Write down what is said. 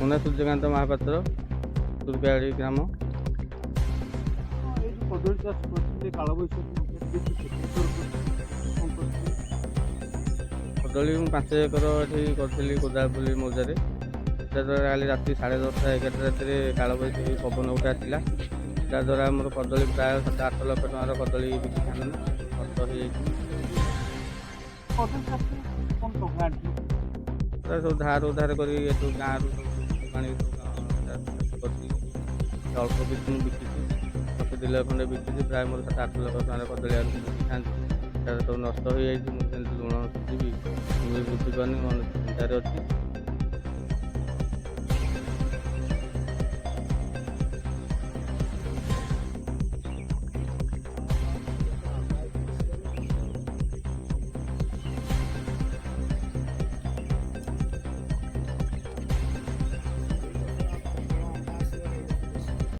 ମୋ ନାଁ ସୂର୍ଯ୍ୟକାନ୍ତ ମହାପାତ୍ର, ଦୁର୍ଗାଆଡ଼ି ଗ୍ରାମ। এই যে কদଳୀ ଚାଷ କରୁଥିଲେ କାଳବୈଶାଖୀ ବେଶୀ କ୍ଷତି କରୁଥିଲେ। କଦଳୀ ମୁଁ 5 ଏକର ଏଠି କରିଥିଲି କୋଦାଳପଲ୍ଲୀ ମୌଜାରେ। ଯାହାଦ୍ୱାରା କାଲି ରାତି 10:30 11 ରାତିରେ କାଳବୈଶାଖୀ ପବନ ଗୋଟେ ଆସିଲା, ଯାହାଦ୍ୱାରା ଆମର କଦଳୀ ପ୍ରାୟ 7-8 ଲକ୍ଷ ଟଙ୍କାର କଦଳୀ ବିକିଥାନ୍ତି, ନଷ୍ଟ ହେଇଯାଇଛି। କଦଳୀ ଚାଷ କ'ଣ ଟଙ୍କା ଆଣିଥିଲେ? ପ୍ରାୟ ସବୁ ଧାର ଉଧାର କରି ଏଠୁ ଗାଁରୁ ସବୁ ଆଣି ଚାଷ କରିଥିଲି। ଅଳ୍ପ କିଛି ମୁଁ ବିକିଛି, 10 ଲକ୍ଷ ଖଣ୍ଡେ ବିକିଛି। ପ୍ରାୟ ମୋର 7-8 ଲକ୍ଷ ଟଙ୍କାର କଦଳୀ ଆଳୁ ବିକିଥାନ୍ତି, ତାର ସବୁ ନଷ୍ଟ ହେଇଯାଇଛି। ମୁଁ କେମିତି ଋଣ ସୁଝିବି ମୁଁ ବି ବୁଝିପାରୁନି, ମନ ଚିନ୍ତାରେ ଅଛି।